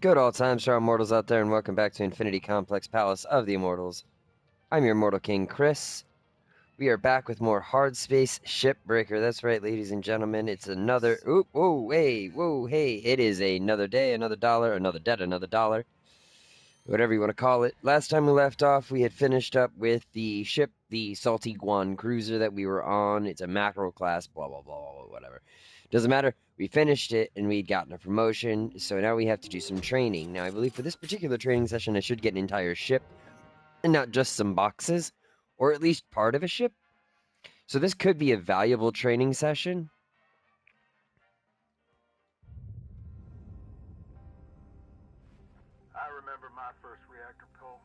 Good all times to our immortals out there, and welcome back to Infinity Complex Palace of the Immortals. I'm your Immortal King, Chris. We are back with more Hardspace Shipbreaker. That's right, ladies and gentlemen. It's another... Oop, whoa, hey. It is another day, another dollar, another debt, another dollar. Whatever you want to call it. Last time we left off, we had finished up with the ship, the Salty Guan cruiser that we were on. It's a mackerel class, blah, blah, blah, whatever. Doesn't matter. We finished it, and we'd gotten a promotion, so now we have to do some training. Now, I believe for this particular training session, I should get an entire ship, and not just some boxes, or at least part of a ship. So this could be a valuable training session. I remember my first reactor pull.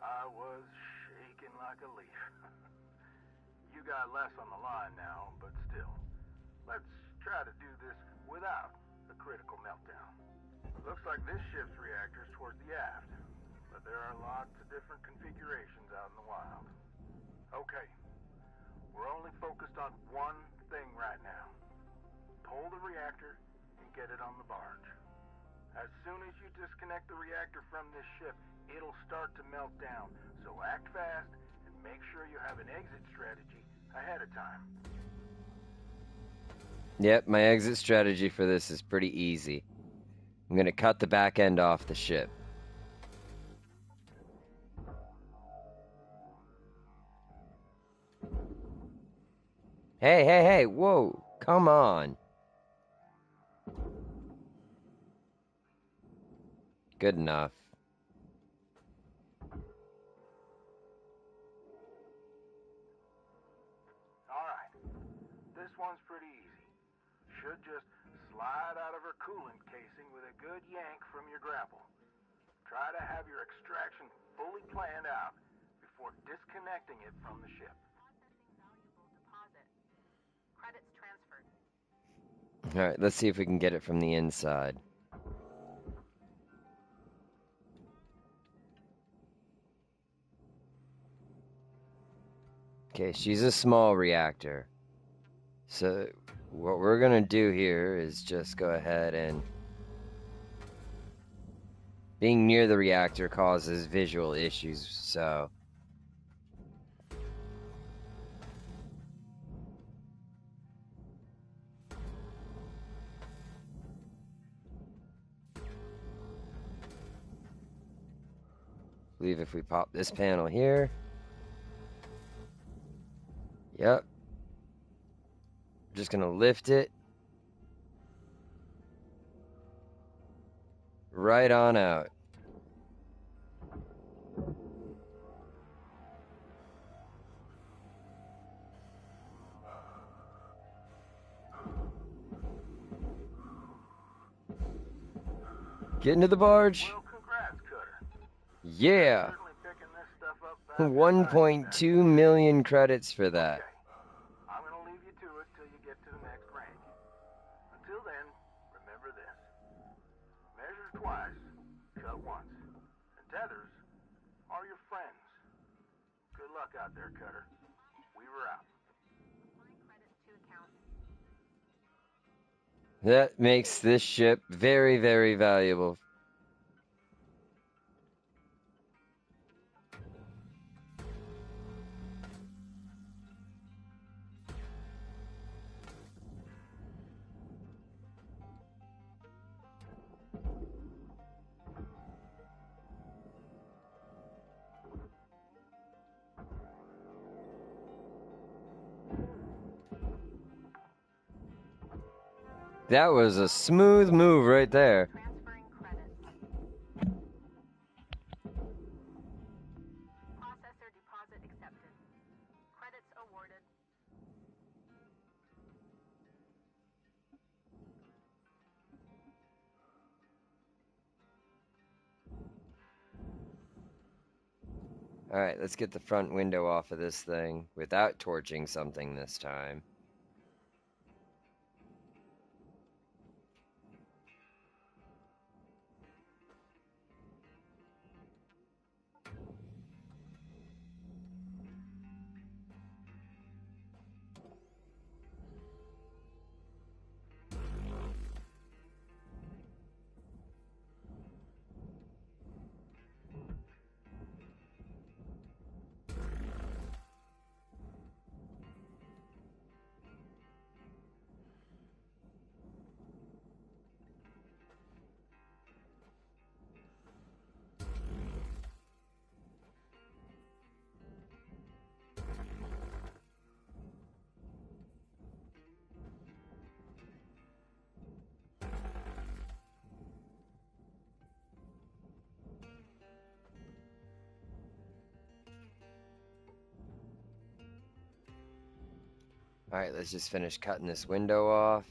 I was shaking like a leaf. You got less on the line now, but still. Let's try to do this without a critical meltdown. Looks like this ship's reactor's towards the aft, but there are lots of different configurations out in the wild. Okay, we're only focused on one thing right now. Pull the reactor and get it on the barge. As soon as you disconnect the reactor from this ship, it'll start to melt down. So act fast and make sure you have an exit strategy ahead of time. Yep, my exit strategy for this is pretty easy. I'm going to cut the back end off the ship. Hey, whoa, come on. Good enough. Alright, this one's pretty easy. Should just slide out of her coolant casing with a good yank from your grapple. Try to have your extraction fully planned out before disconnecting it from the ship. Credits transferred. Alright, let's see if we can get it from the inside. Okay, she's a small reactor. So, what we're gonna do here is just go ahead and... Being near the reactor causes visual issues, so... I believe if we pop this panel here... Yep. Just gonna lift it. Right on out. Get into the barge. Well, congrats, Cutter. Yeah. Certainly picking this stuff up fast as 1.2 million credits for that. Okay. I'm gonna leave you to it till you get to the next range. Until then, remember this. Measure twice, shut once. And tethers are your friends. Good luck out there, Cutter. We were out. Applying credits to account. That makes this ship very, very valuable. That was a smooth move right there. Transferring credits. Processor deposit accepted. Credits awarded. Alright, let's get the front window off of this thing without torching something this time. Alright, let's just finish cutting this window off.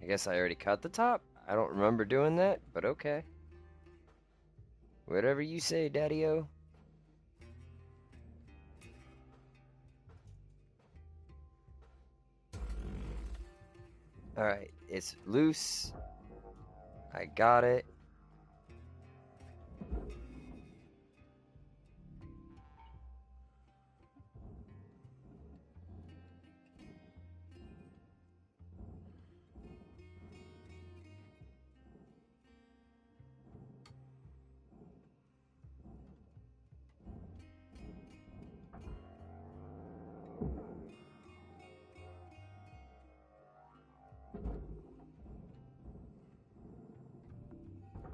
I guess I already cut the top. I don't remember doing that, but okay. Whatever you say, Daddy-O. Alright, it's loose. I got it.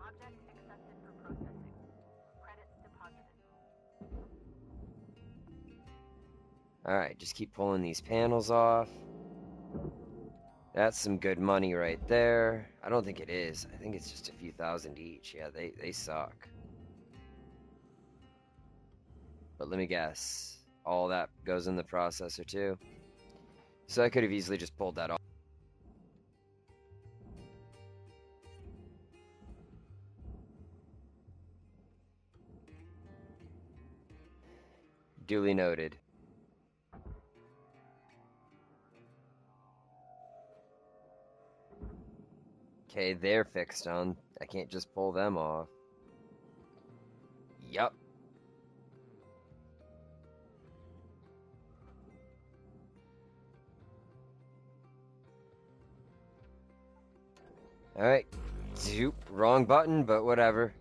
Object accepted for processing. Credits deposited. Alright, just keep pulling these panels off. That's some good money right there. I don't think it is. I think it's just a few thousand each. Yeah, they suck. But let me guess. All that goes in the processor too. So I could have easily just pulled that off. Duly noted. Okay, they're fixed on. I can't just pull them off. Yup. Alright. Zoop. Wrong button, but whatever.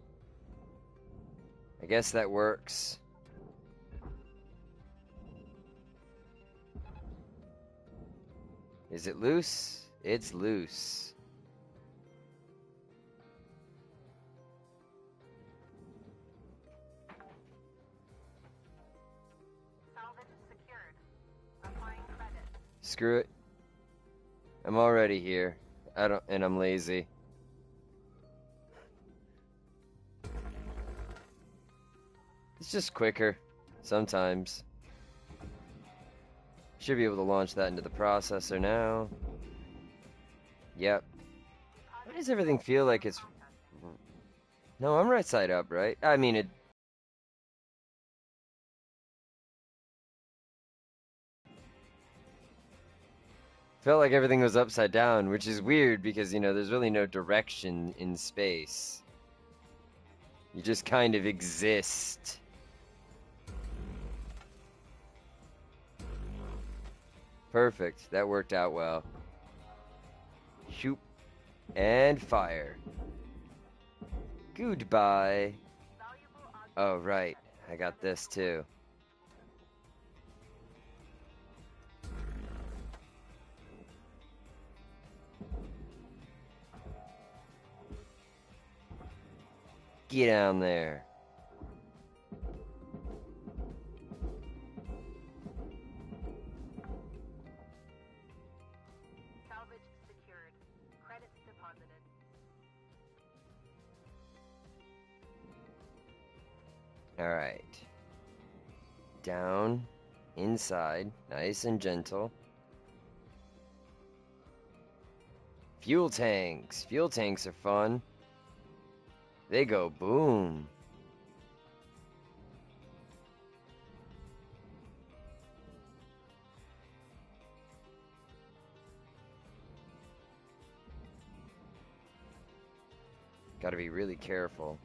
I guess that works. Is it loose? It's loose. Salvage secured. Applying credit. Screw it. I'm already here. And I'm lazy. It's just quicker. Sometimes. Should be able to launch that into the processor now. Yep. Why does everything feel like it's... No, I'm right side up, right? I mean, it... Felt like everything was upside down, which is weird because, you know, there's really no direction in space. You just kind of exist. Perfect. That worked out well. Shoot. And fire. Goodbye. Oh, right. I got this too. Get down there. Salvage secured. Credits deposited. Alright. Down. Inside. Nice and gentle. Fuel tanks. Fuel tanks are fun. They go boom. Gotta be really careful.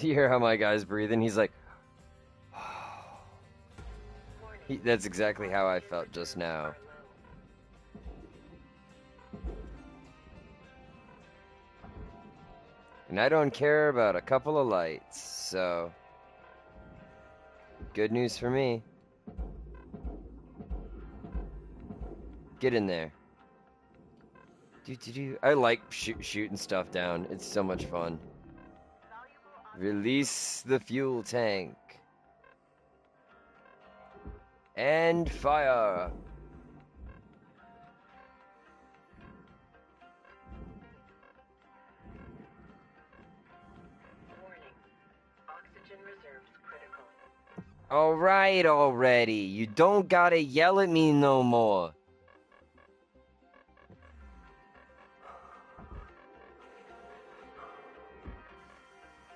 You hear how my guy's breathing? He's like... that's exactly how I felt just now. And I don't care about a couple of lights, so... Good news for me. Get in there. I like shooting stuff down. It's so much fun. Valuable Release the fuel tank. And fire. Warning. Oxygen reserves critical. Alright already. You don't gotta yell at me no more.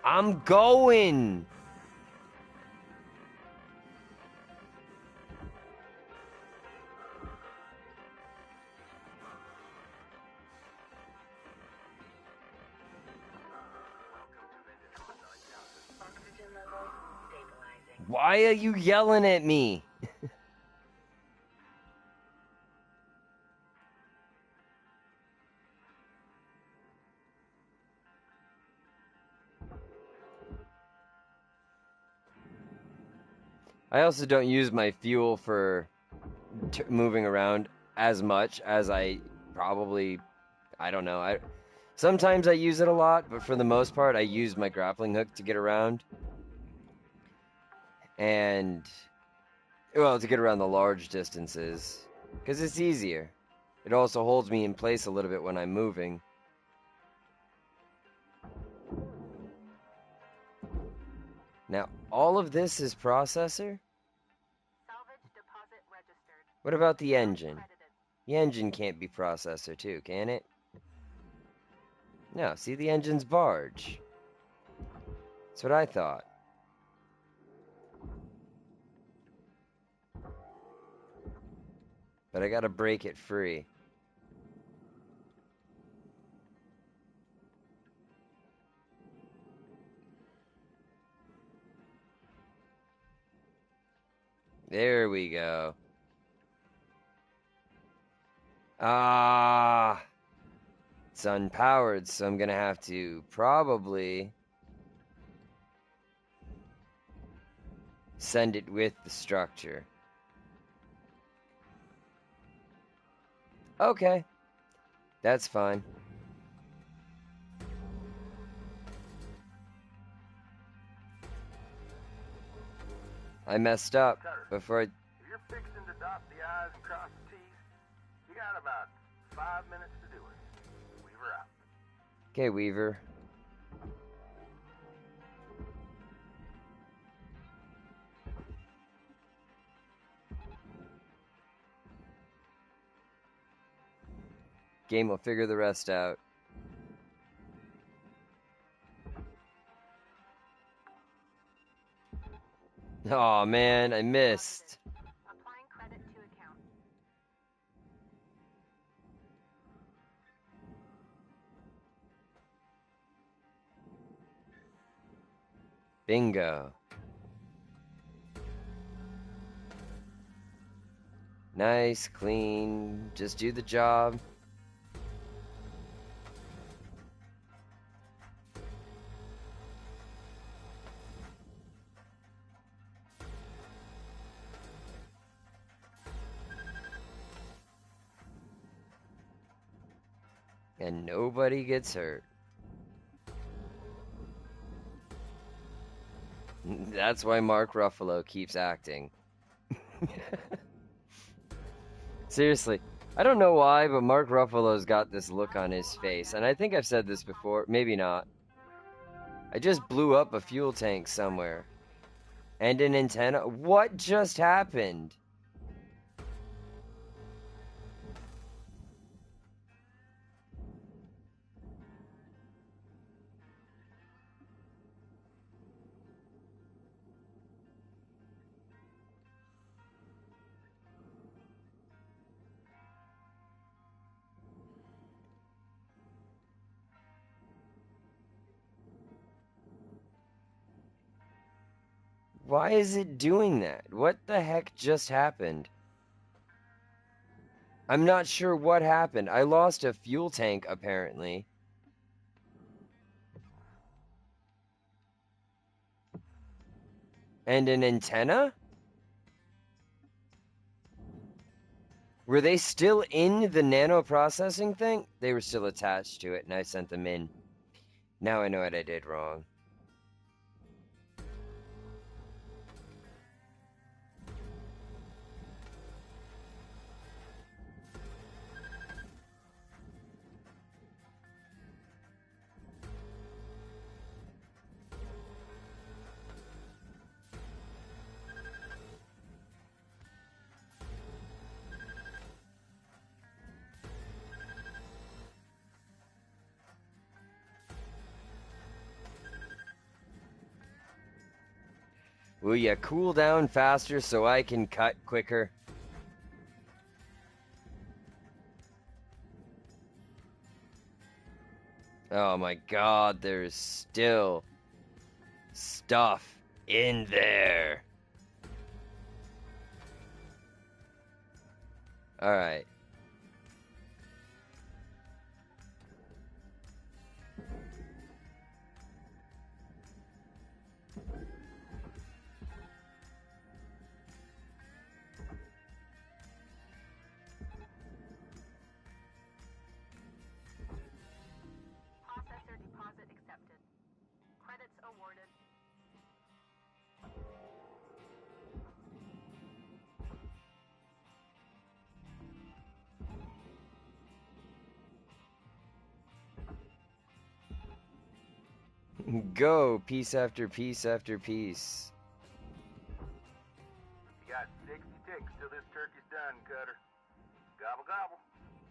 I'm going. Oxygen levels stabilizing. Why are you yelling at me? I also don't use my fuel for moving around as much as I probably, I don't know. Sometimes I use it a lot, but for the most part, I use my grappling hook to get around. And, well, to get around the large distances, because it's easier. It also holds me in place a little bit when I'm moving. Now, all of this is processor? Salvage deposit registered. What about the engine? Credited. The engine can't be processor too, can it? No, see, the engine's barge. That's what I thought. But I gotta break it free. There we go. Ah, it's unpowered, so I'm gonna have to probably send it with the structure. Okay, that's fine. I messed up Cutter, before I... if you're fixing to dot the I's and cross the T's, you got about 5 minutes to do it. Weaver out. Okay, Weaver. Game will figure the rest out. Oh man, I missed. Applying credit to account. Bingo. Nice, clean, just do the job. And nobody gets hurt. That's why Mark Ruffalo keeps acting. Seriously, I don't know why, but Mark Ruffalo's got this look on his face, and I think I've said this before, maybe not. I just blew up a fuel tank somewhere. And an antenna? What just happened? Why is it doing that? What the heck just happened? I'm not sure what happened. I lost a fuel tank, apparently. And an antenna? Were they still in the nano processing thing? They were still attached to it, and I sent them in. Now I know what I did wrong. Will ya cool down faster so I can cut quicker? Oh my god, there's still stuff in there. Alright. Processor deposit accepted. Credits awarded. Go, piece after piece after piece. You got 60 ticks till this turkey's done, Cutter. Gobble gobble.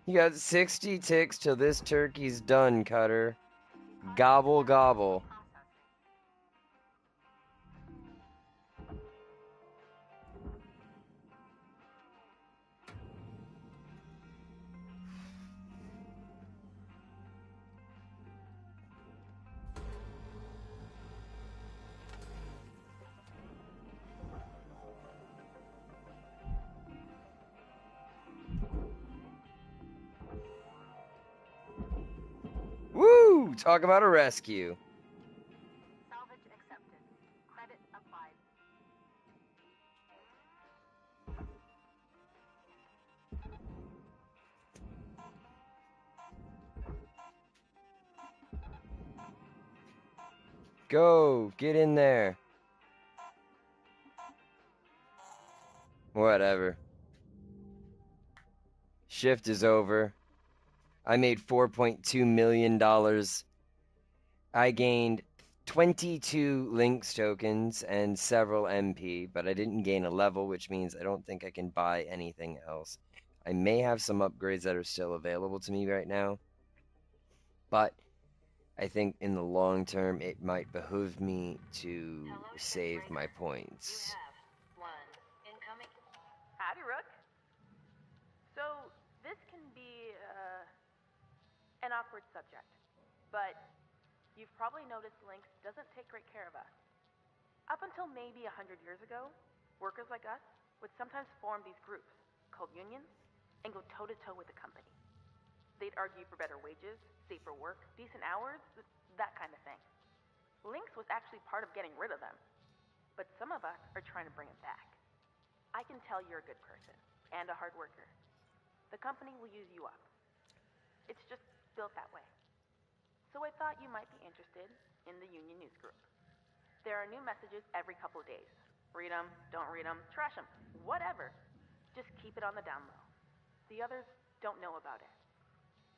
You got 60 ticks till this turkey's done, Cutter. Gobble gobble. Woo! Talk about a rescue. Salvage accepted. Credit applied. Go, get in there. Whatever. Shift is over. I made $4.2 million. I gained 22 Lynx tokens and several MP, but I didn't gain a level, which means I don't think I can buy anything else. I may have some upgrades that are still available to me right now, but I think in the long term it might behoove me to save my points. You have one incoming. Howdy, Rook. So, this can be, an awkward subject, but you've probably noticed Lynx doesn't take great care of us. Up until maybe 100 years ago, workers like us would sometimes form these groups called unions and go toe-to-toe with the company. They'd argue for better wages, safer work, decent hours, that kind of thing. Lynx was actually part of getting rid of them, but some of us are trying to bring it back. I can tell you're a good person and a hard worker. The company will use you up. It's just built that way. So I thought you might be interested in the Union News Group. There are new messages every couple of days. Read them, don't read them, trash them, whatever. Just keep it on the down low. The others don't know about it.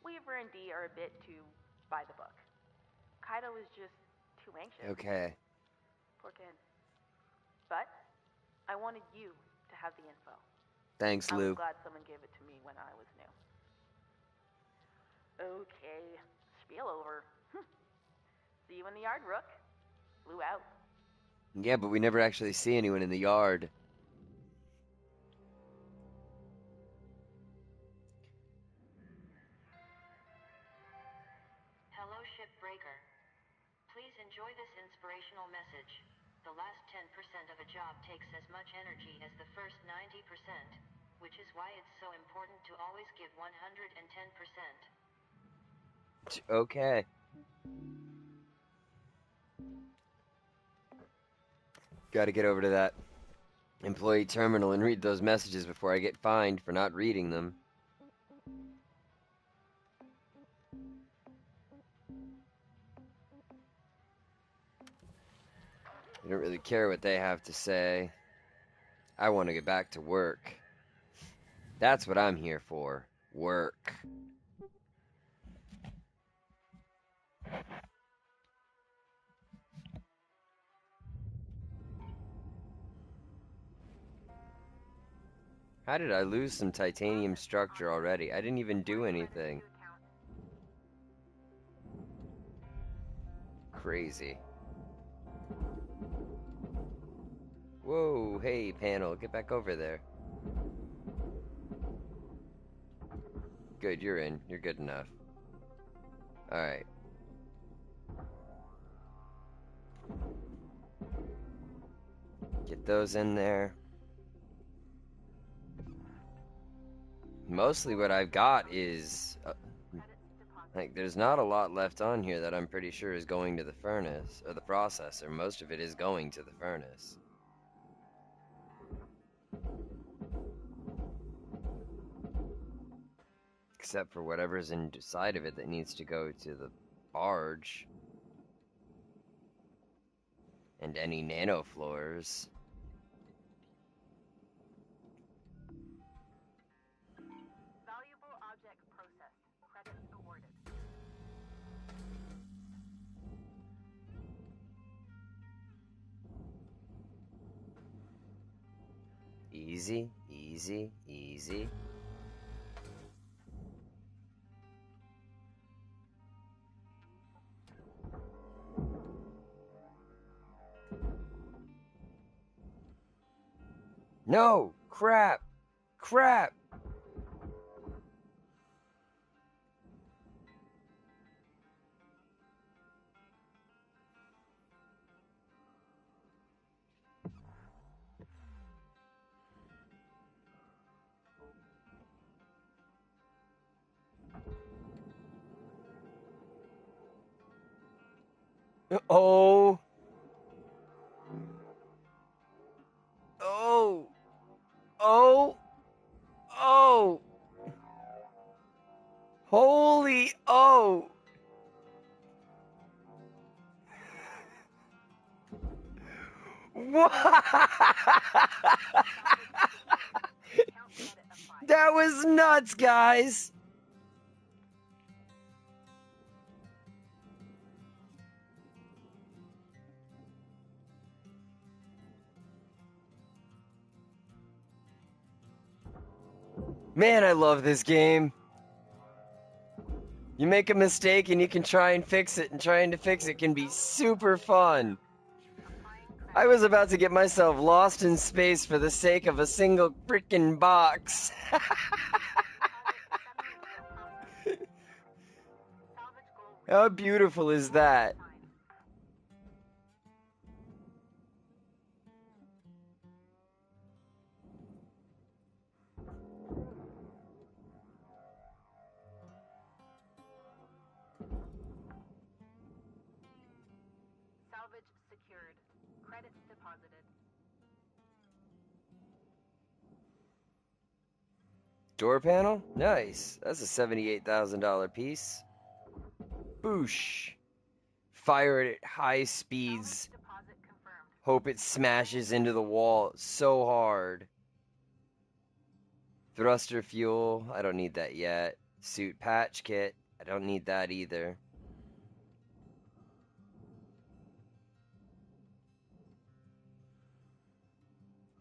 Weaver and D are a bit too by the book. Kaido is just too anxious. Okay. Poor kid. But I wanted you to have the info. Thanks, I Lou. was glad someone gave it to me when I was new. Okay, spiel over. See you in the yard, Rook. Lou out. Yeah, but we never actually see anyone in the yard. Hello, Shipbreaker. Please enjoy this inspirational message. The last 10% of a job takes as much energy as the first 90%, which is why it's so important to always give 110%. Okay. Gotta get over to that employee terminal and read those messages before I get fined for not reading them. I don't really care what they have to say. I want to get back to work. That's what I'm here for. Work. How did I lose some titanium structure already? I didn't even do anything. Crazy. Whoa, hey, panel, get back over there. Good, you're in. You're good enough. Alright. Get those in there. Mostly what I've got is... like, there's not a lot left on here that I'm pretty sure is going to the furnace, or the processor. Most of it is going to the furnace. Except for whatever's inside of it that needs to go to the barge. And any nanofloors. Valuable object processed. Credits awarded. Easy, easy, easy. No! Crap! Crap! Oh! Oh! Oh! Oh! Holy oh! What? That was nuts, guys! Man, I love this game. You make a mistake and you can try and fix it, and trying to fix it can be super fun. I was about to get myself lost in space for the sake of a single freaking box. How beautiful is that? Salvage secured. Credits deposited. Door panel? Nice. That's a $78,000 piece. Boosh. Fire it at high speeds. Deposit confirmed. Hope it smashes into the wall so hard. Thruster fuel. I don't need that yet. Suit patch kit. I don't need that either.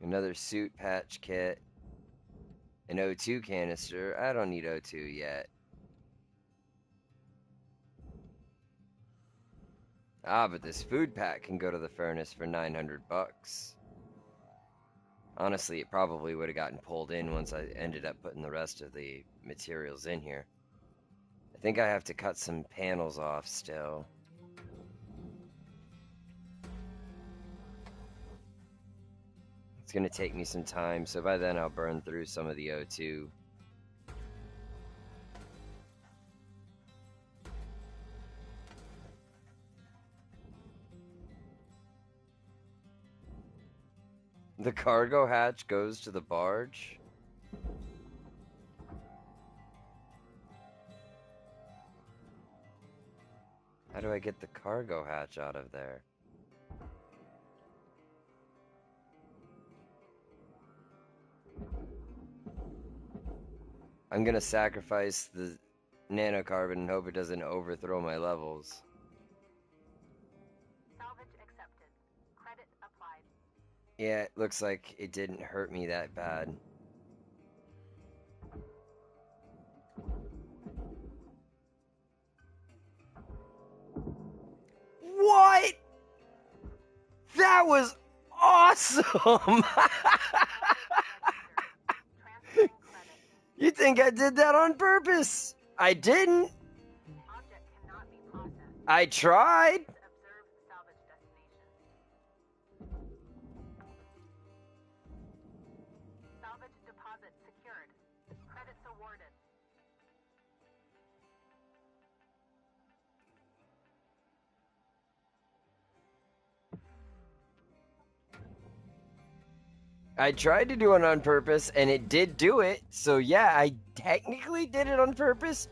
Another suit patch kit. An O2 canister. I don't need O2 yet. Ah, but this food pack can go to the furnace for 900 bucks. Honestly, it probably would have gotten pulled in once I ended up putting the rest of the materials in here. I think I have to cut some panels off still. It's going to take me some time, so by then I'll burn through some of the O2. The cargo hatch goes to the barge? How do I get the cargo hatch out of there? I'm gonna sacrifice the nanocarbon and hope it doesn't overthrow my levels. Salvage accepted. Credit applied. Yeah, it looks like it didn't hurt me that bad. What? That was awesome! awesome! Transferring credit. You think I did that on purpose? I didn't. Object cannot be processed. I tried. Observe salvage destination. Salvage deposit secured. Credits awarded. I tried to do it on purpose, and it did do it. So yeah, I technically did it on purpose,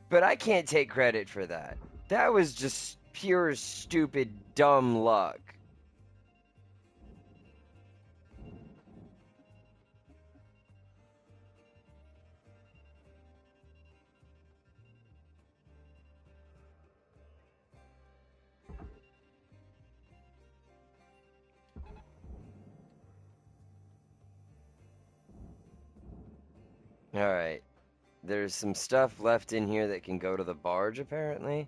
but I can't take credit for that. That was just pure, stupid, dumb luck. Alright. There's some stuff left in here that can go to the barge, apparently.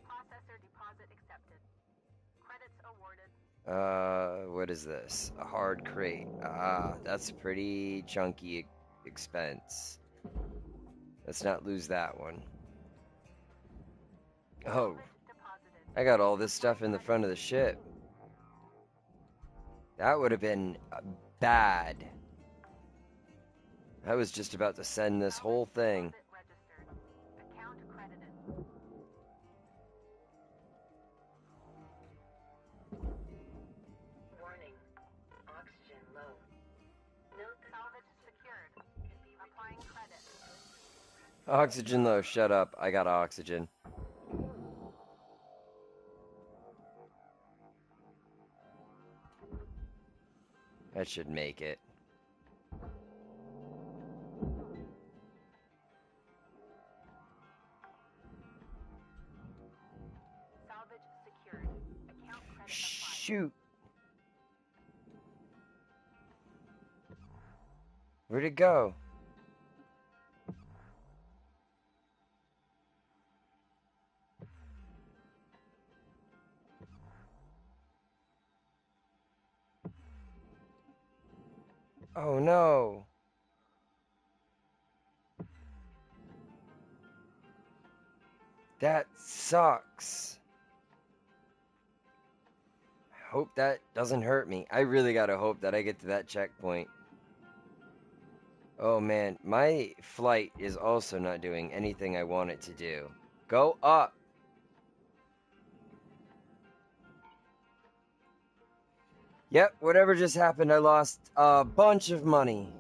Processor deposit accepted. Credits awarded. What is this? A hard crate. Ah, that's a pretty chunky expense. Let's not lose that one. Oh, Deposited. I got all this stuff in the front of the ship. That would have been bad. I was just about to send this whole thing. Registered. Account credited. Warning. Oxygen low. Note that Salvage secured. Applying credit. Oxygen low, shut up. I got oxygen. That should make it. Salvage secured. Account credit applied. Shoot. Where'd it go? Oh no. That sucks. I hope that doesn't hurt me. I really gotta hope that I get to that checkpoint. Oh man, my flight is also not doing anything I want it to do. Go up! Yep, whatever just happened, I lost a bunch of money.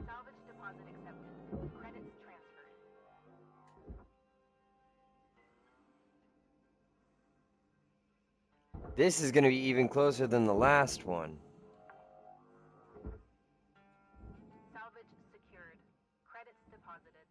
Salvage deposit accepted. Credits transferred. This is gonna be even closer than the last one. Salvage secured. Credits deposited.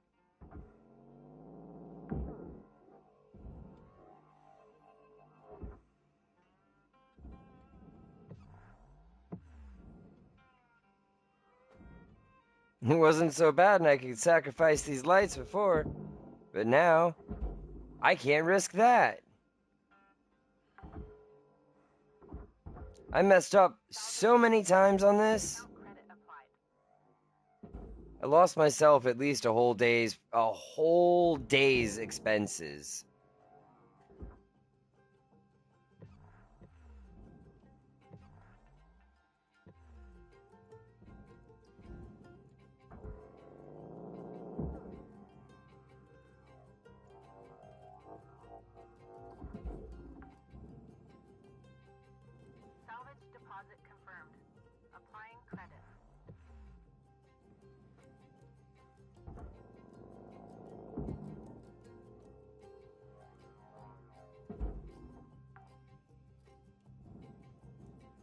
It wasn't so bad and I could sacrifice these lights before, but now I can't risk that. I messed up so many times on this. Credit applied. I lost myself at least a whole day's expenses. Salvage deposit confirmed. Applying credit.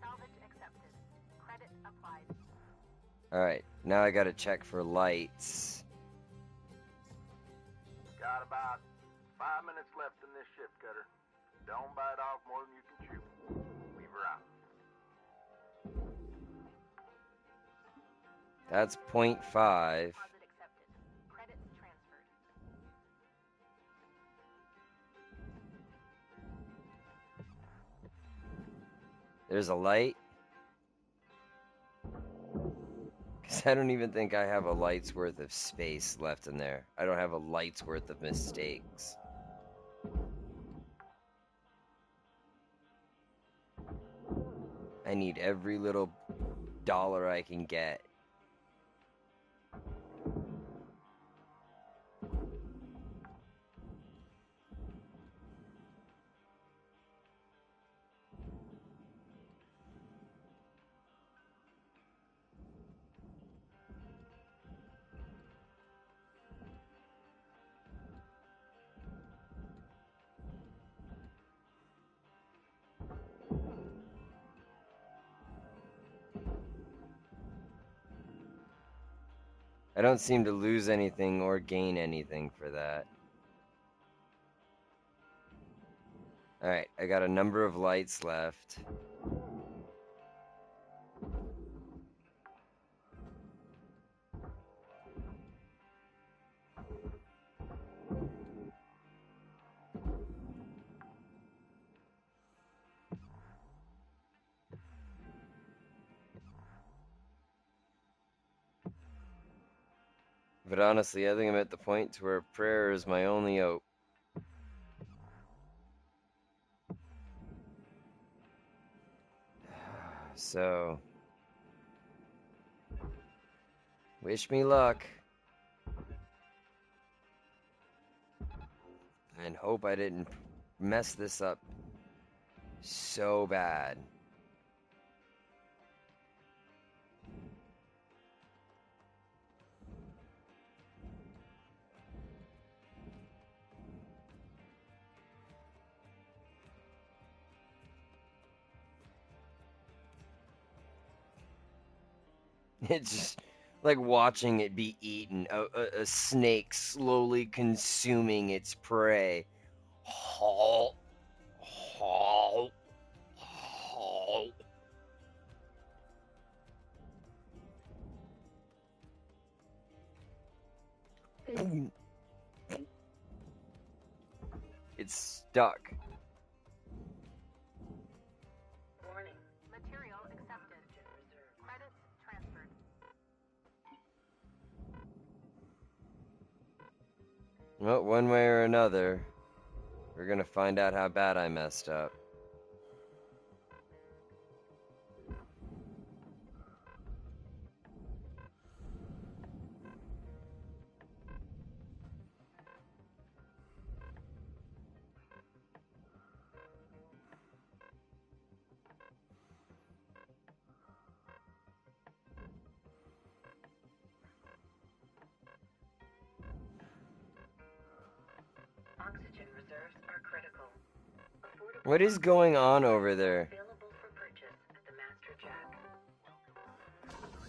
Salvage accepted. Credit applied. Alright, now I gotta check for lights. Got about 5 minutes left in this ship, Cutter. Don't bite off more than you can chew. Leave her out. That's 0.5. Deposit accepted. Credits transferred. There's a light. Because I don't even think I have a light's worth of space left in there. I don't have a light's worth of mistakes. I need every little dollar I can get. I don't seem to lose anything or gain anything for that. Alright, I got a number of lights left. But honestly, I think I'm at the point to where prayer is my only hope. So, wish me luck. And hope I didn't mess this up so bad. It's just like watching it be eaten, a snake slowly consuming its prey. Halt, halt, halt. It's stuck. Warning. Material accepted. Credits transferred. Well, one way or another, we're gonna find out how bad I messed up. Oxygen reserves are critical. Affordable What is going on over there? available for purchase at the Master Jack.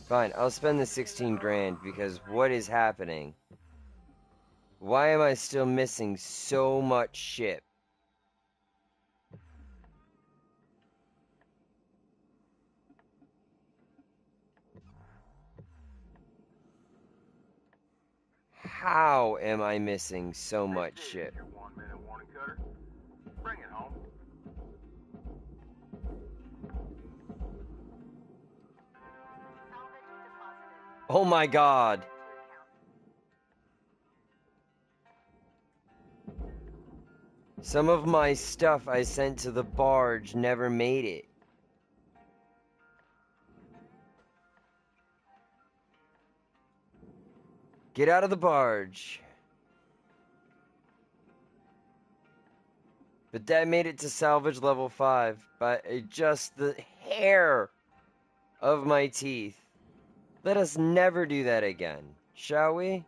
Fine, I'll spend the 16 grand because what is happening? Why am I still missing so much ship? How am I missing so much This is ship? your 1-minute warning cutter. Bring it home. Salvage deposited. Oh my god! Some of my stuff I sent to the barge never made it. Get out of the barge. But that made it to salvage level 5 by just the hair of my teeth. Let us never do that again, shall we? New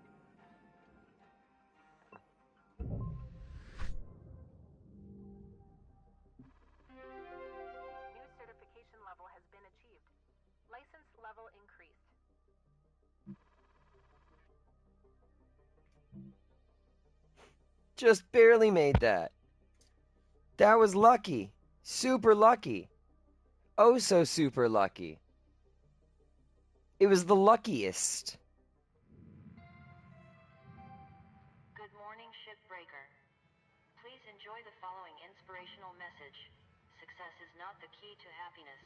certification level has been achieved. License level increased. Just barely made that. That was lucky. Super lucky. Oh, so super lucky. It was the luckiest. Good morning, Shipbreaker. Please enjoy the following inspirational message. success is not the key to happiness.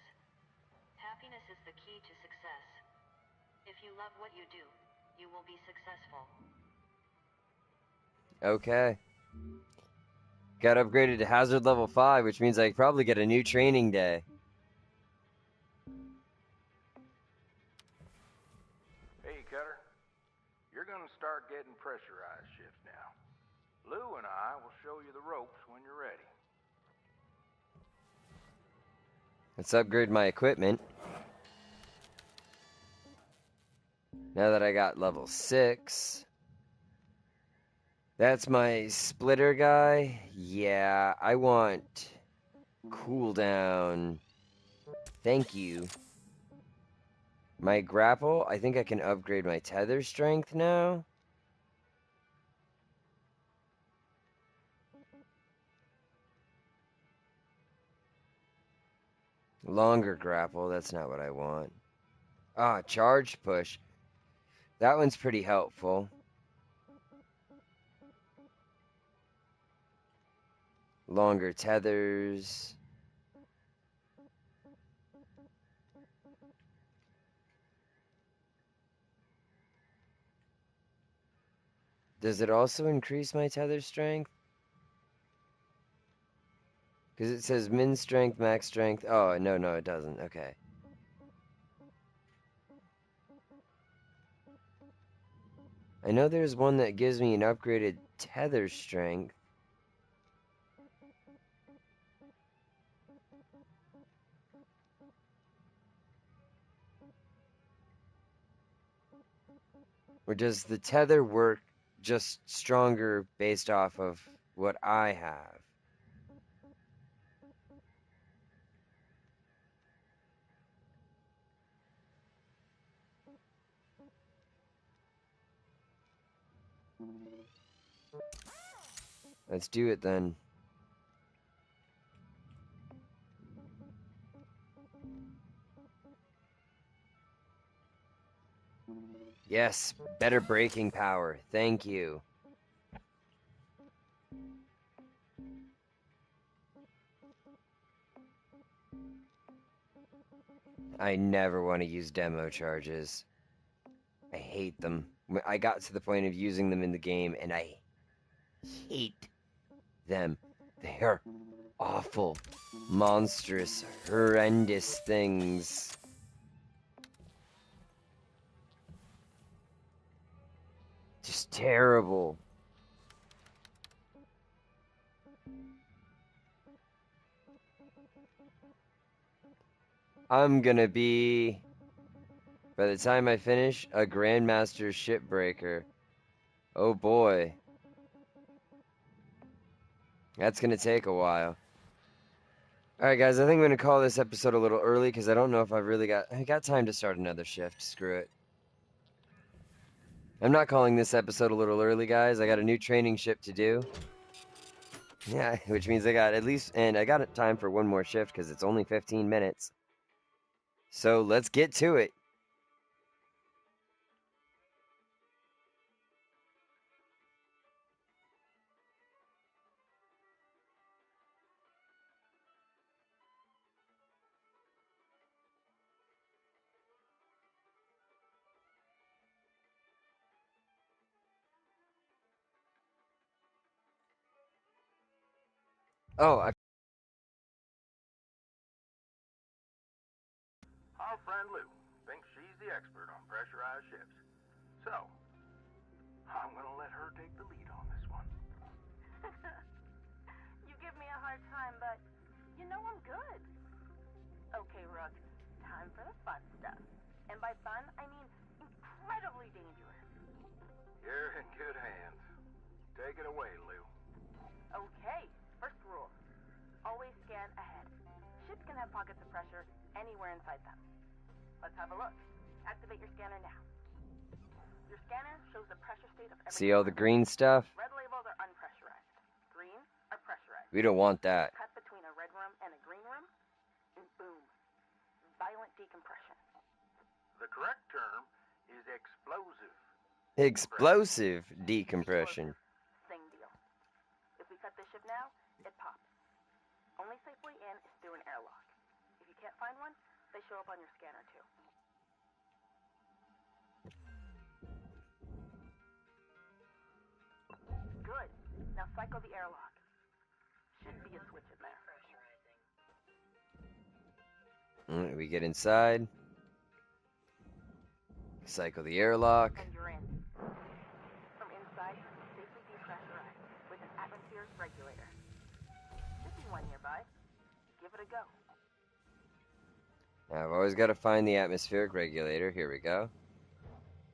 Happiness is the key to success. If you love what you do, you will be successful. Okay. Got upgraded to hazard level 5, which means I probably get a new training day. Hey, Cutter. You're gonna start getting pressurized shifts now. Lou and I will show you the ropes when you're ready. Let's upgrade my equipment. Now that I got level 6. That's my splitter guy. Yeah, I want cooldown. Thank you. My grapple, I think I can upgrade my tether strength now. Longer grapple, that's not what I want. Ah, charge push. That one's pretty helpful. Longer tethers. Does it also increase my tether strength? Because it says min strength, max strength. Oh, no, it doesn't. Okay. I know there's one that gives me an upgraded tether strength. Or does the tether work just stronger based off of what I have? Let's do it then. Yes, better braking power. Thank you. I never want to use demo charges. I hate them. I got to the point of using them in the game, and I hate them. They are awful, monstrous, horrendous things. Just terrible. I'm gonna be, by the time I finish, a Grandmaster Shipbreaker. Oh boy. That's gonna take a while. Alright guys, I think I'm gonna call this episode a little early because I don't know if I got time to start another shift. Screw it. I'm not calling this episode a little early, guys. I got a new training ship to do. Yeah, which means I got time for one more shift because it's only 15 minutes. So let's get to it. Oh, Our friend Lou thinks she's the expert on pressurized ships. So, I'm gonna let her take the lead on this one. You give me a hard time, but you know I'm good. Okay, Rook, time for the fun stuff. And by fun, I mean incredibly dangerous. You're in good hands. Take it away, Lou. Okay, first rule. Always scan ahead. Ships can have pockets of pressure anywhere inside them. Let's have a look. Activate your scanner now. Your scanner shows the pressure state of every see all the green stuff? Red labels are unpressurized. Green are pressurized. We don't want that. Cut between a red room and a green room, and boom. Violent decompression. The correct term is explosive. Explosive decompression. Explosive. Same deal. If we cut this ship now, it pops. only safe way in is through an airlock. If you can't find one, they show up on your scanner too. Good. Now cycle the airlock. Should be a switch in there. We get inside. Cycle the airlock. And you're in. From inside, safely depressurized with an atmosphere regulator. Should be one nearby. Give it a go. Now, I've always got to find the atmospheric regulator. Here we go.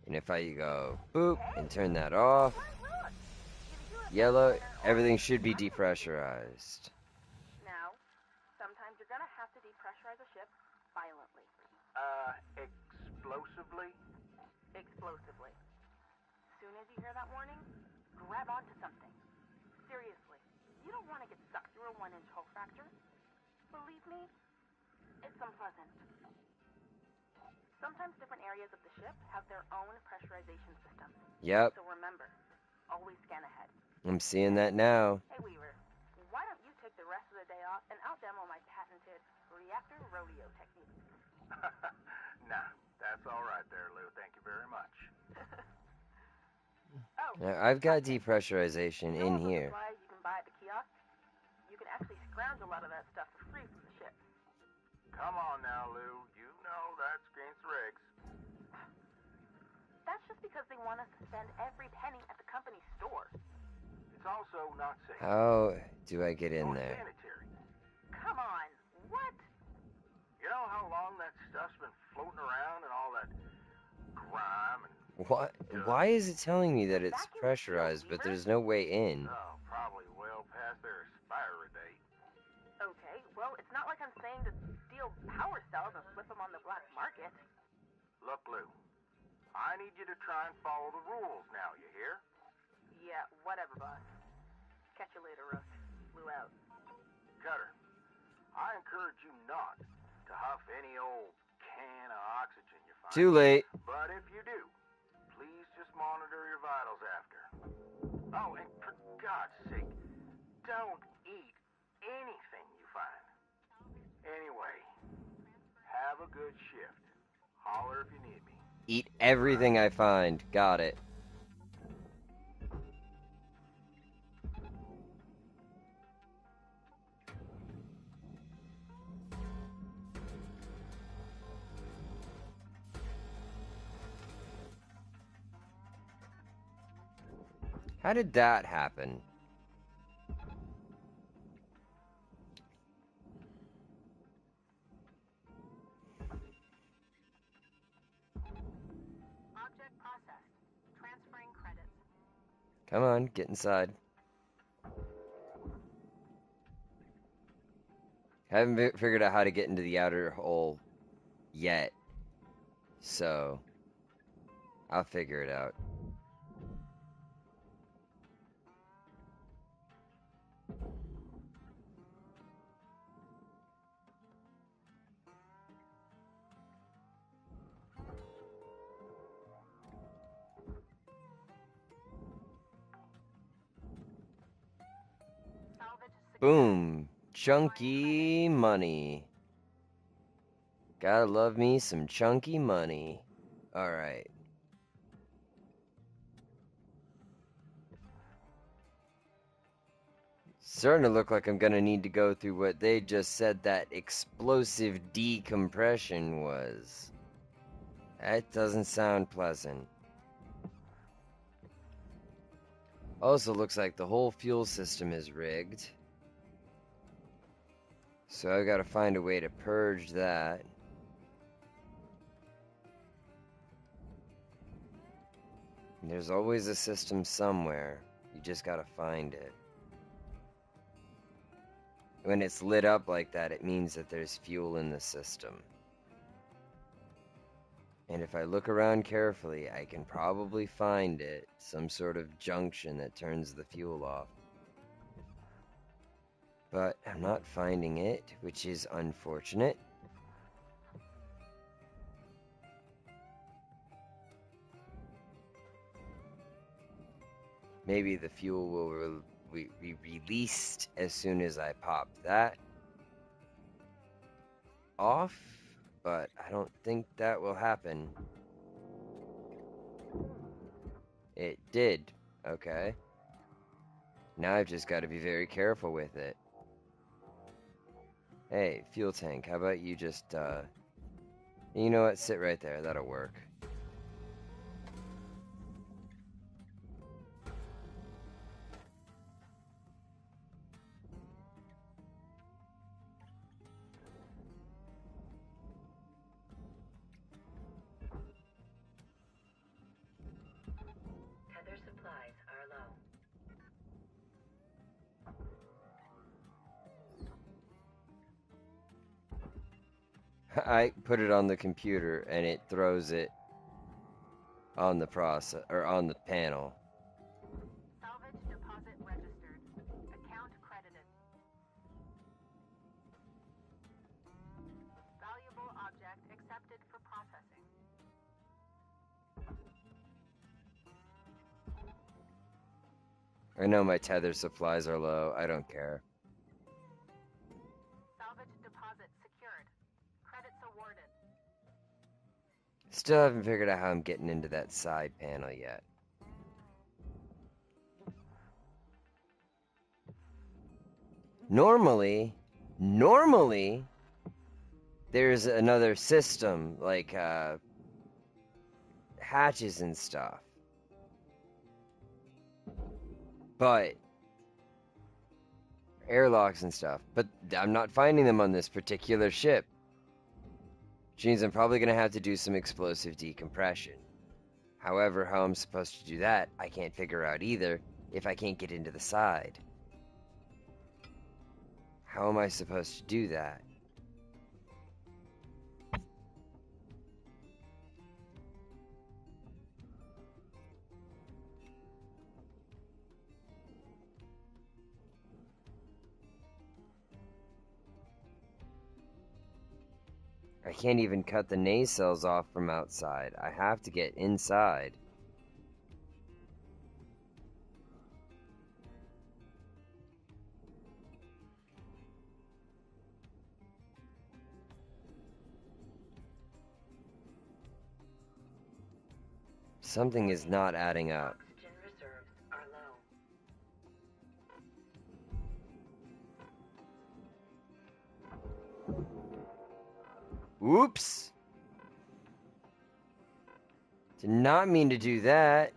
And if I go boop and turn that off, yellow, everything should be depressurized. Now, sometimes you're gonna have to depressurize a ship violently. Explosively? Explosively. Soon as you hear that warning, grab onto something. Seriously, you don't want to get sucked through a 1-inch hole fracture. Believe me, it's unpleasant. Sometimes different areas of the ship have their own pressurization systems. Yep, So remember, always scan ahead. I'm seeing that now. Hey Weaver, why don't you take the rest of the day off and out-demo my patented reactor rodeo technique? Nah, that's all right there, Lou. Thank you very much. Oh, Now, I've got depressurization you know in all those here. supplies you can buy at the kiosk? You can actually scrounge a lot of that stuff for free from the ship. Come on now, Lou. You know that's against the regs. That's just because they want us to spend every penny at the company store. It's also not safe. How do I get in Or there? sanitary. Come on, what? You know how long that stuff's been floating around and all that grime and... What? Why is it telling me that it's pressurized, but there's no way in? Oh, probably well past their expiry date. Okay, well, it's not like I'm saying to steal power cells and flip them on the black market. Look, Lou. I need you to try and follow the rules now, you hear? Yeah, whatever, boss. Catch you later, Rook. Lou out. Cutter, I encourage you not to huff any old can of oxygen you find. Too late. But if you do, please just monitor your vitals after. Oh, and for God's sake, don't eat anything you find. Anyway, have a good shift. Holler if you need me. Eat everything I find. Got it. How did that happen? Object processed. Transferring credits. Come on, get inside. Haven't figured out how to get into the outer hole yet, so I'll figure it out. Salvage secured. Boom. Chunky money. Gotta love me some chunky money. Alright. Starting to look like I'm gonna need to go through what they just said that explosive decompression was. That doesn't sound pleasant. Also looks like the whole fuel system is rigged. So I've got to find a way to purge that. There's always a system somewhere. You just got to find it. When it's lit up like that, it means that there's fuel in the system. And if I look around carefully, I can probably find it. Some sort of junction that turns the fuel off. But I'm not finding it, which is unfortunate. Maybe the fuel will be released as soon as I pop that. off, but I don't think that will happen. It did. Okay. Now I've just got to be very careful with it. Hey, fuel tank, how about you just, you know what? Sit right there. That'll work. Tether supplies are low. I put it on the computer and it throws it on the process or on the panel. Salvage deposit registered. Account credited. Valuable object accepted for processing. I know my tether supplies are low. I don't care. Salvage deposit secured. Credits awarded. Still haven't figured out how I'm getting into that side panel yet. Normally, there's another system, like, hatches and stuff. But, airlocks and stuff. But I'm not finding them on this particular ship. Which means I'm probably going to have to do some explosive decompression. However, how I'm supposed to do that, I can't figure out either if I can't get into the side. How am I supposed to do that? I can't even cut the nacelles off from outside. I have to get inside. Something is not adding up. Oxygen reserves are low. Oops! Did not mean to do that.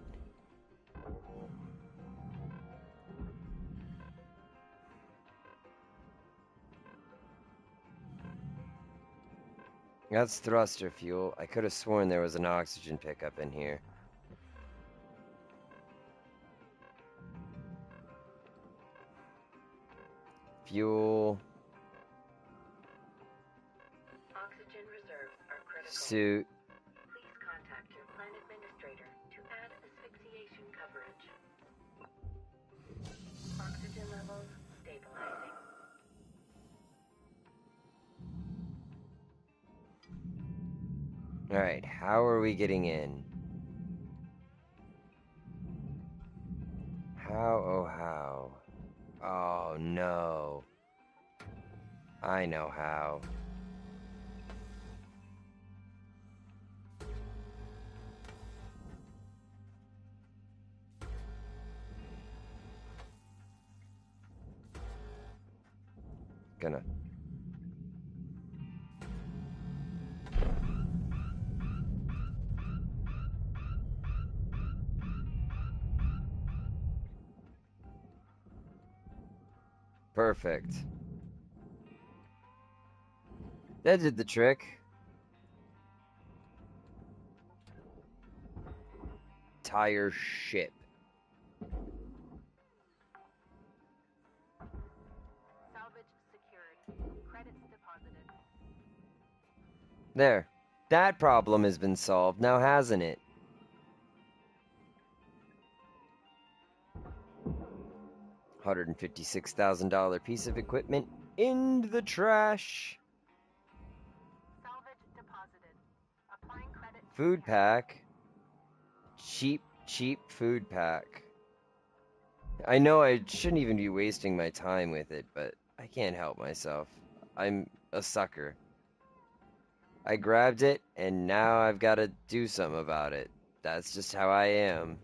That's thruster fuel. I could have sworn there was an oxygen pickup in here. Fuel. Oxygen reserves are critical. Suit. Please contact your plan administrator to add asphyxiation coverage. Oxygen levels stabilizing. Alright, how are we getting in? How, oh how? Oh no. I know how. Gonna. Perfect. That did the trick. Entire ship. Salvage secured. Credits deposited. There. That problem has been solved now, hasn't it? $156,000 piece of equipment in the trash. Salvage deposited. Applying credit. Food pack. Cheap food pack. I know I shouldn't even be wasting my time with it, but I can't help myself. I'm a sucker. I grabbed it, and now I've got to do something about it. That's just how I am.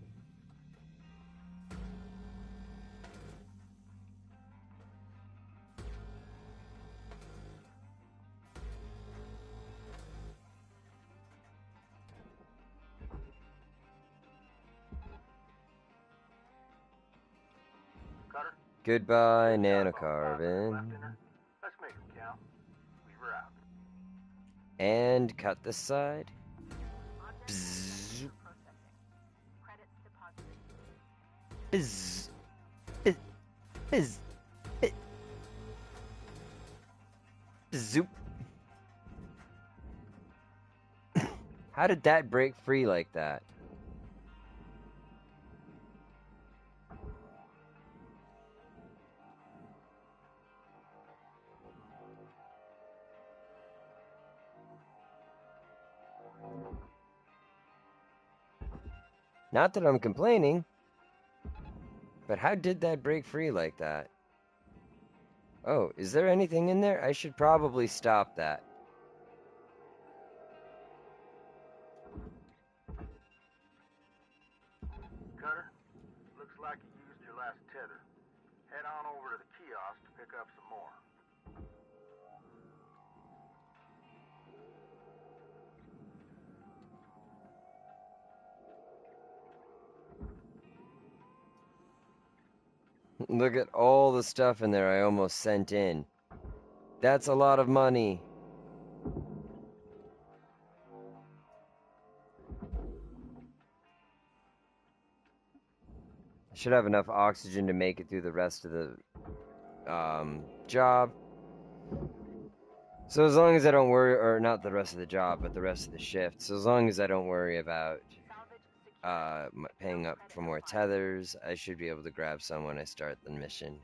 Cutter? Goodbye, We've got about 5 minutes left nanocarvin. in her. Let's make them count. Leave her out. And cut this side. Object Bzzz, processing. Credits deposited. bzz, bzz, bzz, bzz, zoop. How did that break free like that? Not that I'm complaining, but how did that break free like that? Oh, is there anything in there? I should probably stop that. Cutter? Looks like you used your last tether. Head on over to the kiosk to pick up some more. Look at all the stuff in there I almost sent in. That's a lot of money. I should have enough oxygen to make it through the rest of the job. So as long as I don't worry, or not the rest of the job, but the rest of the shift. So as long as I don't worry about paying up for more tethers, I should be able to grab some when I start the mission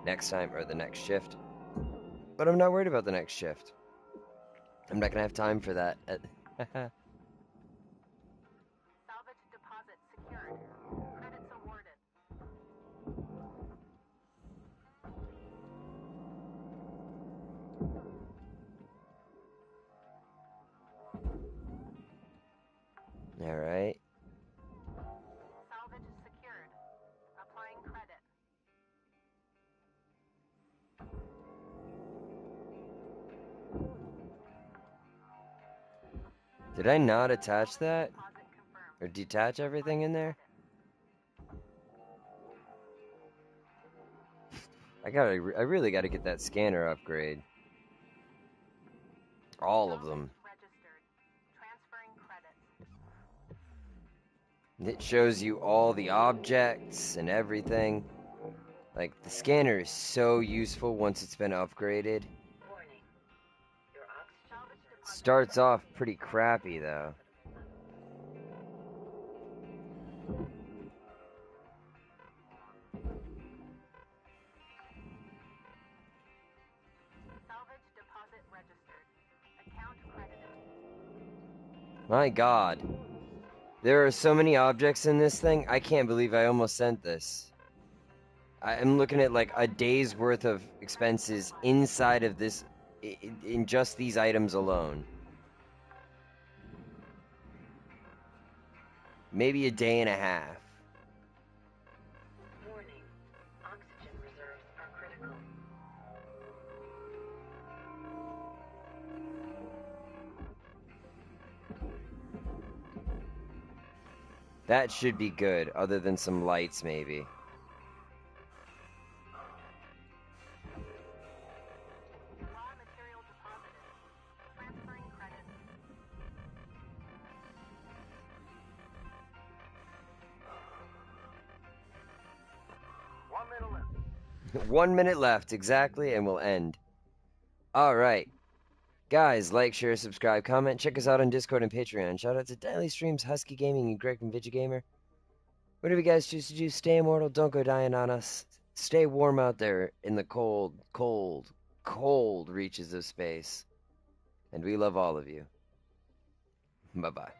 next time, or the next shift. But I'm not worried about the next shift. I'm not gonna have time for that. Salvage deposit secured. Credits awarded. All right. Salvage secured. Applying credit. Did I not attach that? Deposit confirmed. Or detach everything in there? I really gotta get that scanner upgrade. All of them. Registered. Transferring credits. It shows you all the objects and everything. Like, the scanner is so useful once it's been upgraded. Warning. Your oxygen reserves Starts off pretty crappy, though. Salvage deposit registered. Account credited. My god. There are so many objects in this thing, I can't believe I almost sent this. I'm looking at like a day's worth of expenses inside of this, in just these items alone. Maybe a day and a half. warning. Oxygen reserves are critical. That should be good, other than some lights, maybe. Raw material deposited. Transferring credits. One minute left. 1 minute left, exactly, and we'll end. Alright. Guys, like, share, subscribe, comment. Check us out on Discord and Patreon. Shout out to Daily Streams, Husky Gaming, and Greg from Vigigamer. Whatever you guys choose to do, stay immortal, don't go dying on us. Stay warm out there in the cold, cold, cold reaches of space. And we love all of you. Bye-bye.